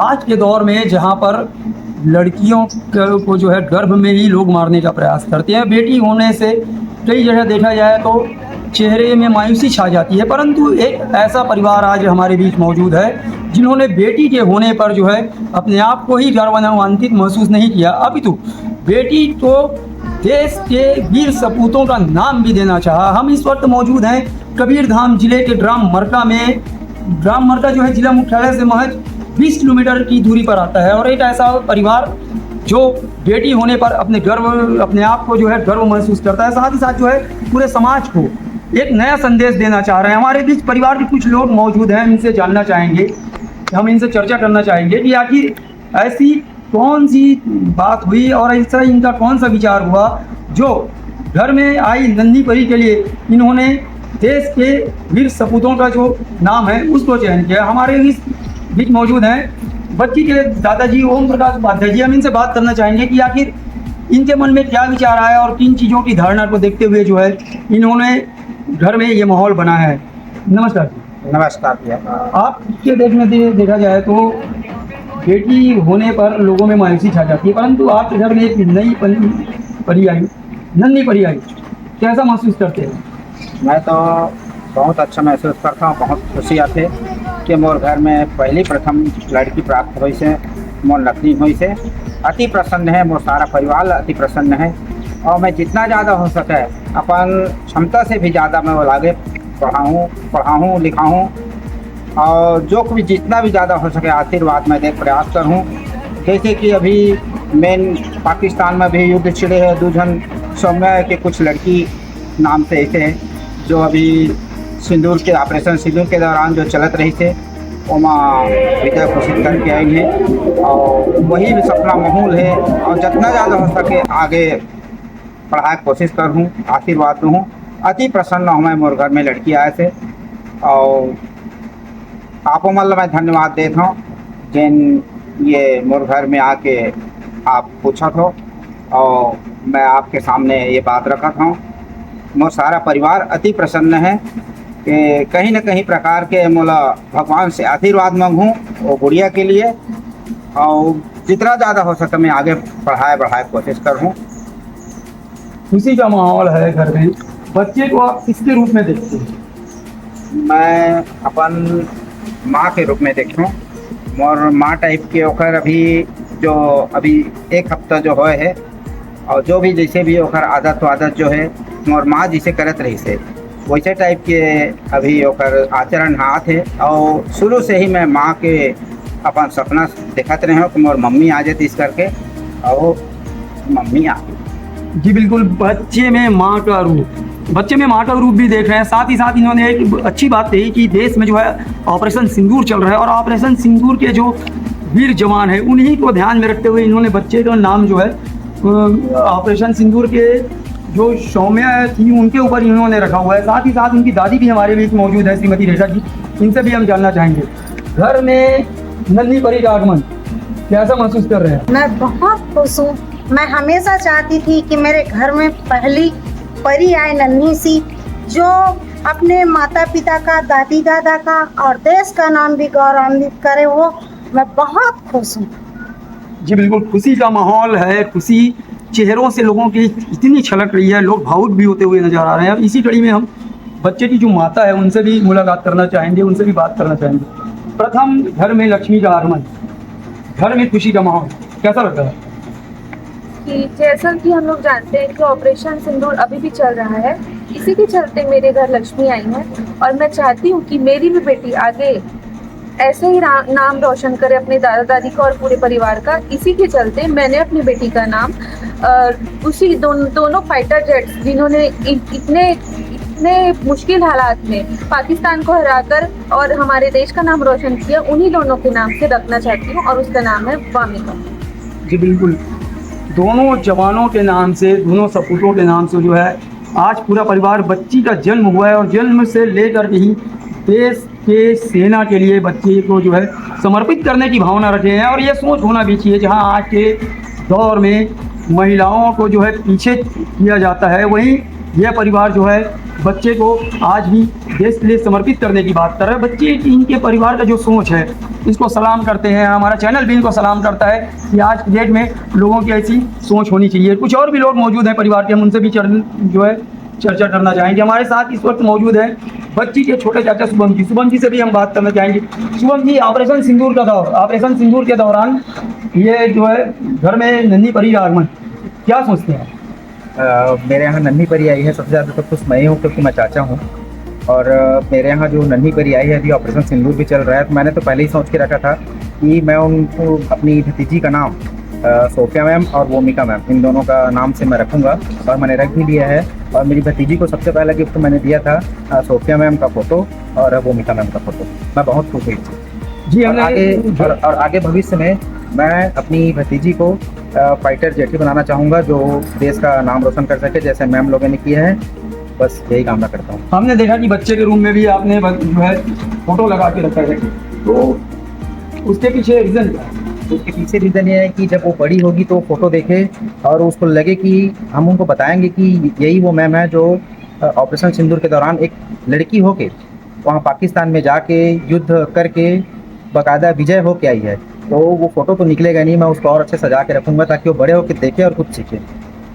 आज के दौर में जहाँ पर लड़कियों को जो है गर्भ में ही लोग मारने का प्रयास करते हैं, बेटी होने से कई जगह देखा जाए तो चेहरे में मायूसी छा जाती है, परंतु एक ऐसा परिवार आज हमारे बीच मौजूद है जिन्होंने बेटी के होने पर जो है अपने आप को ही गौरवान्वित महसूस नहीं किया, अपितु बेटी को देश के वीर सपूतों का नाम भी देना चाहा। हम इस वक्त मौजूद हैं कबीरधाम जिले के ग्राम मरका में। ग्राम मरका जो है जिला मुख्यालय से महज 20 किलोमीटर की दूरी पर आता है और एक ऐसा परिवार जो बेटी होने पर अपने आप को जो है गर्व महसूस करता है, साथ ही साथ जो है पूरे समाज को एक नया संदेश देना चाह रहे हैं। हमारे बीच परिवार के कुछ लोग मौजूद हैं, इनसे जानना चाहेंगे, हम इनसे चर्चा करना चाहेंगे कि आखिर ऐसी कौन सी बात हुई और ऐसा इनका कौन सा विचार हुआ जो घर में आई नन्ही परी के लिए इन्होंने देश के वीर सपूतों का जो नाम है उसको चयन किया। हमारे बीच मौजूद हैं बच्ची के दादाजी ओम प्रकाश उपाध्याय जी। हम इनसे बात करना चाहेंगे कि आखिर इनके मन में क्या विचार आया और किन चीज़ों की धारणा को देखते हुए जो है इन्होंने घर में ये माहौल बनाया है। नमस्कार जी। नमस्कार भैया। आपके देखा जाए तो बेटी होने पर लोगों में मायूसी छा जाती है, परंतु आपके घर में एक नन्ही परी आई, कैसा महसूस करते हैं? मैं तो बहुत अच्छा महसूस करता हूँ, बहुत खुशी आते कि मोर घर में पहली प्रथम लड़की प्राप्त हुई से, मोर लक्ष्मी हुई से अति प्रसन्न है। मोर सारा परिवार अति प्रसन्न है और मैं जितना ज़्यादा हो सके अपन क्षमता से भी ज़्यादा मैं वो आगे पढ़ाऊँ लिखाऊँ और जो भी जितना भी ज़्यादा हो सके आशीर्वाद मैं देख प्रयास करूँ। जैसे कि अभी मेन पाकिस्तान में भी युद्ध छिड़े है, दूजन सौम्या के कुछ लड़की नाम से ऐसे हैं जो अभी सिंदूर के ऑपरेशन सिंदूर के दौरान जो चलत रही थे वो माँ विजय घोषित करके आई हैं और वही भी सपना माहौल है और जितना ज़्यादा हो सके आगे पढ़ाई की कोशिश करूँ, आशीर्वाद दूँ। अति प्रसन्न हूँ मैं मोर घर में लड़की आए थे और आपको मतलब मैं धन्यवाद देता हूँ जिन ये मोर घर में आके आप पूछा था और मैं आपके सामने ये बात रखा था। मोर सारा परिवार अति प्रसन्न है कि कहीं न कहीं प्रकार के मोला भगवान से आशीर्वाद मांगूँ वो गुड़िया के लिए और जितना ज़्यादा हो सके मैं आगे बढ़ाए कोशिश करूँ। खुशी का माहौल है घर में। बच्चे को आप किसके रूप में देखते हैं? मैं अपन माँ के रूप में देखूँ और माँ टाइप के ओकर अभी एक हफ्ता जो है और जो भी जैसे भी ओकर आदत जो है मोर माँ जिसे करत रही से वैसे टाइप के अभी ओकर आचरण हाथ है और शुरू से ही मैं माँ के अपन सपना देखते रहे कि मोर मम्मी आ जाती इस करके और मम्मी आ गई। जी बिल्कुल, बच्चे में माँ का रूप भी देख रहे हैं। साथ ही साथ इन्होंने एक अच्छी बात कही कि देश में जो है ऑपरेशन सिंदूर चल रहा है और ऑपरेशन सिंदूर के जो वीर जवान हैं उन्हीं को ध्यान में रखते हुए इन्होंने बच्चे का नाम जो है ऑपरेशन सिंदूर के जो सौम्या थी उनके ऊपर इन्होंने रखा हुआ है। साथ ही साथ उनकी दादी भी हमारे बीच मौजूद है, श्रीमती रेखा जी। इनसे भी हम जानना चाहेंगे घर में नन्ही परी का आगमन कैसा महसूस कर रहे हैं? मैं बहुत खुश हूँ। मैं हमेशा चाहती थी कि मेरे घर में पहली परी आए नन्ही सी, जो अपने माता पिता का, दादी दादा का और देश का नाम भी गौरवान्वित करे। वो मैं बहुत खुश हूँ। जी बिल्कुल, खुशी का माहौल है। खुशी चेहरों से लोगों की इतनी छलक रही है, लोग भावुक भी होते हुए नजर आ रहे हैं। अब इसी कड़ी में हम बच्चे की जो माता है उनसे भी मुलाकात करना चाहेंगे, उनसे भी बात करना चाहेंगे। प्रथम घर में लक्ष्मी का आगमन, घर में खुशी का माहौल कैसा लगता है? कि जैसा कि हम लोग जानते हैं कि ऑपरेशन सिंदूर अभी भी चल रहा है, इसी के चलते मेरे घर लक्ष्मी आई है और मैं चाहती हूँ कि मेरी भी बेटी आगे ऐसे ही नाम रोशन करे अपने दादा दादी का और पूरे परिवार का। इसी के चलते मैंने अपनी बेटी का नाम उसी दोनों फाइटर जेट्स जिन्होंने इतने मुश्किल हालात में पाकिस्तान को हराकर और हमारे देश का नाम रोशन किया, उन्हीं दोनों के नाम से रखना चाहती हूँ और उसका नाम है वामिका। जी बिल्कुल, दोनों जवानों के नाम से, दोनों सपूतों के नाम से जो है आज पूरा परिवार, बच्ची का जन्म हुआ है और जन्म से लेकर के ही देश के सेना के लिए बच्चे को जो है समर्पित करने की भावना रखे हैं। और ये सोच होना भी चाहिए, जहां आज के दौर में महिलाओं को जो है पीछे किया जाता है, वहीं यह परिवार जो है बच्चे को आज भी देश के लिए समर्पित करने की बात कर रहे हैं। बच्चे की इनके परिवार का जो सोच है इसको सलाम करते हैं, हमारा चैनल भी इनको सलाम करता है कि आज की डेट में लोगों की ऐसी सोच होनी चाहिए। कुछ और भी लोग मौजूद हैं परिवार के, हम उनसे भी जो है चर्चा करना चाहेंगे। हमारे साथ इस वक्त मौजूद है बच्ची के छोटे चाचा शुभम जी। शुभम जी से भी हम बात करना चाहेंगे। शुभम जी, ऑपरेशन सिंदूर के दौरान ये जो है घर में नन्ही परी आगमन, क्या सोचते हैं? मेरे यहाँ नन्ही परी आई है, सबसे ज़्यादा तो खुश मैं ही हूँ क्योंकि मैं चाचा हूँ। और मेरे यहाँ जो नन्ही परी आई है, अभी ऑपरेशन सिंदूर भी चल रहा है, तो मैंने तो पहले ही सोच के रखा था कि मैं उनको अपनी भतीजी का नाम सोफिया मैम और वोमिका मैम, इन दोनों का नाम से मैं रखूँगा और मैंने रख भी लिया है। और मेरी भतीजी को सबसे पहला गिफ्ट मैंने दिया था सोफिया मैम का फ़ोटो और वोमिका मैम का फ़ोटो। मैं बहुत खुश हुई थी जी। और आगे भविष्य में मैं अपनी भतीजी को फाइटर जेटी बनाना चाहूँगा जो देश का नाम रोशन कर सके, जैसे मैम लोगों ने किया है। बस यही कामना करता हूँ। हमने देखा कि बच्चे के रूम में भी आपने जो है फोटो लगा के रखा है, तो उसके पीछे रीज़न क्या है? उसके पीछे रीज़न ये है कि जब वो बड़ी होगी तो फोटो देखे और उसको लगे कि हम उनको बताएंगे कि यही वो मैम है जो ऑपरेशन सिंदूर के दौरान एक लड़की होके वहाँ पाकिस्तान में जाके युद्ध करके बाकायदा विजय होके आई है। तो वो फ़ोटो तो निकलेगा नहीं, मैं उसको और अच्छे सजा के रखूँगा ताकि वो बड़े होकर देखे और कुछ सीखे।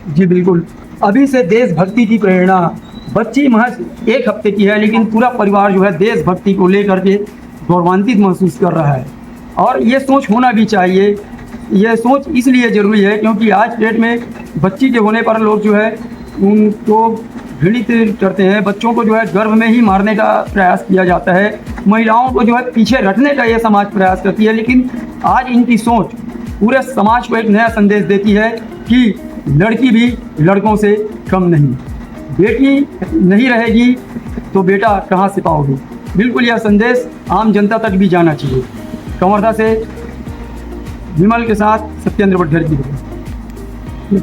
जी बिल्कुल। अभी से देशभक्ति की प्रेरणा, बच्ची महज 1 हफ्ते की है लेकिन पूरा परिवार जो है देशभक्ति को लेकर के गौरवान्वित महसूस कर रहा है। और ये सोच होना भी चाहिए। यह सोच इसलिए ज़रूरी है क्योंकि आज डेट में बच्ची के होने पर लोग जो है उनको घृणित करते हैं। बच्चों को जो है गर्भ में ही मारने का प्रयास किया जाता है, महिलाओं को जो है पीछे रखने का ये समाज प्रयास करती है। लेकिन आज इनकी सोच पूरे समाज को एक नया संदेश देती है कि लड़की भी लड़कों से कम नहीं, बेटी नहीं रहेगी तो बेटा कहाँ से पाओगे। बिल्कुल यह संदेश आम जनता तक भी जाना चाहिए। कवर्धा से विमल के साथ सत्येंद्र बड्ढर की।